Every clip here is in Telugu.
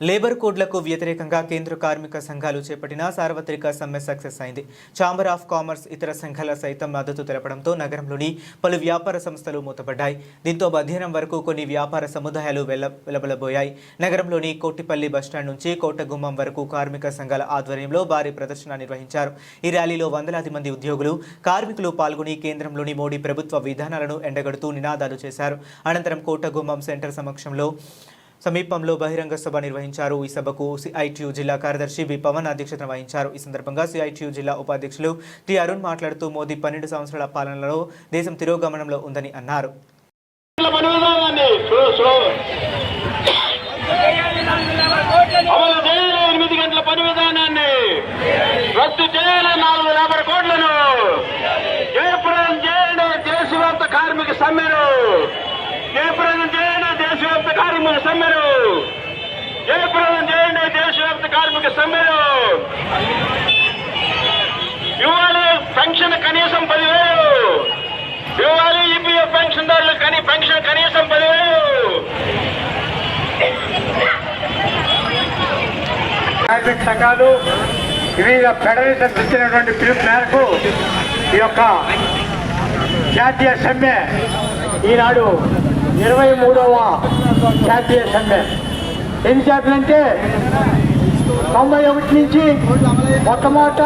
లేబర్ కోడ్లకు వ్యతిరేకంగా కేంద్ర కార్మిక సంఘాలు చేపట్టిన సార్వత్రిక సమ్మె సక్సెస్ అయింది. ఛాంబర్ ఆఫ్ కామర్స్ ఇతర సంఘాల సైతం మద్దతు తెలపడంతో నగరంలోని పలు వ్యాపార సంస్థలు మూతపడ్డాయి. దీంతో మధ్యాహ్నం వరకు కొన్ని వ్యాపార సముదాయాలు వెలబెలబోయాయి. నగరంలోని కోటిపల్లి బస్టాండ్ నుంచి కోటగుమ్మం వరకు కార్మిక సంఘాల ఆధ్వర్యంలో భారీ ప్రదర్శన నిర్వహించారు. ఈ ర్యాలీలో వందలాది మంది ఉద్యోగులు, కార్మికులు పాల్గొని కేంద్రంలోని మోడీ ప్రభుత్వ విధానాలను ఎండగడుతూ నినాదాలు చేశారు. అనంతరం కోటగుమ్మం సెంటర్ సమీపంలో బహిరంగ సభ నిర్వహించారు. ఈ సభకు సిఐటియు జిల్లా కార్యదర్శి బి పవన్ అధ్యక్షత వహించారు. ఈ సందర్భంగా సిఐటియు జిల్లా ఉపాధ్యక్షులు టి అరుణ్ మాట్లాడుతూ మోదీ 12 సంవత్సరాల పాలనలో దేశం తిరోగమనంలో ఉందని అన్నారు. దేశవ్యాప్త కార్మిక సమ్మెను ఇవ్వాలి. పెన్షన్ కనీసం 10,000 ఇవ్వాలి. ఈపీఎఫ్ పెన్షన్దారులకు పెన్షన్ కనీసం 10,000. కార్మిక సంఘాలు వివిధ ఫెడరేషన్ ఇచ్చినటువంటి పిలుపు మేరకు ఈ యొక్క జాతీయ సమ్మె ఈనాడు 23వ జాతీయ సమ్మె. ఎన్ని జాతులంటే 91 నుంచి మొట్టమొదట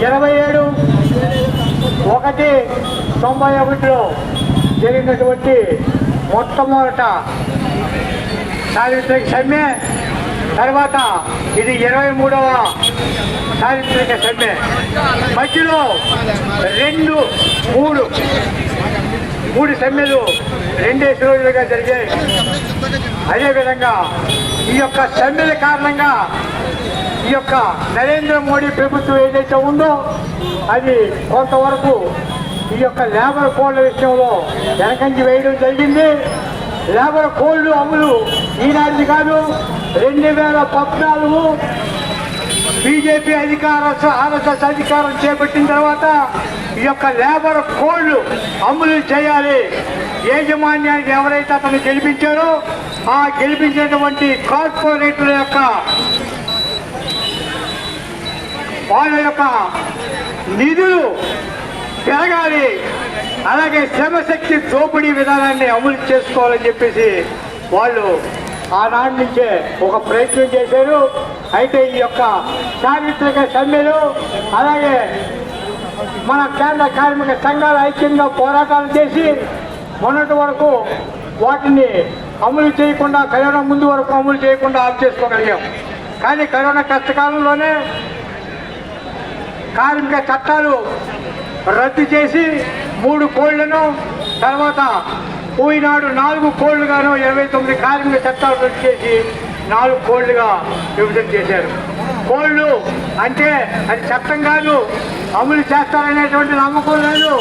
27/1/91లో జరిగినటువంటి మొట్టమొదట చారిత్రక సమ్మె. తర్వాత ఇది 23వ చారిత్రక సమ్మె. మధ్యలో మూడు సమ్మెలు 2 రోజులుగా జరిగాయి. అదేవిధంగా ఈ యొక్క సమ్మెల కారణంగా ఈ యొక్క నరేంద్ర మోడీ ప్రభుత్వం ఏదైతే ఉందో అది కొంతవరకు ఈ యొక్క లేబర్ కోడ్ల విషయంలో వెనకంజి వేయడం జరిగింది. లేబర్ కోడ్లు అమలు ఈనాటిది కాదు. 2014 బీజేపీ ఆర్ఎస్ఎస్ అధికారం చేపట్టిన తర్వాత ఈ యొక్క లేబర్ కోడ్లు అమలు చేయాలి. యాజమాన్యానికి ఎవరైతే అతను గెలిపించారో ఆ గెలిపించినటువంటి కార్పొరేట్ల యొక్క వాళ్ళ యొక్క నిధులు పెరగాలి. అలాగే శ్రమశక్తి దోపిడీ విధానాన్ని అమలు చేసుకోవాలని చెప్పేసి వాళ్ళు ఆనాటి నుంచే ఒక ప్రయత్నం చేశారు. అయితే ఈ యొక్క చారిత్రక సమ్మెలు అలాగే మన కేంద్ర కార్మిక సంఘాలు ఐక్యంగా పోరాటాలు చేసి మొన్నటి వరకు వాటిని అమలు చేయకుండా, కరోనా ముందు వరకు అమలు చేయకుండా ఆఫ్ చేసుకోగలిగాం. కానీ కరోనా కష్టకాలంలోనే కార్మిక చట్టాలు రద్దు చేసి 3 కోళ్లను, తర్వాత పోయినాడు 4 కోళ్లుగాను 29 కార్మిక చట్టాలు రద్దు చేసి 4 కోళ్లుగా విభజన చేశారు. కోళ్లు అంటే అది చట్టం కాదు, అమలు చేస్తారనేటువంటి నమ్మకం లేదు.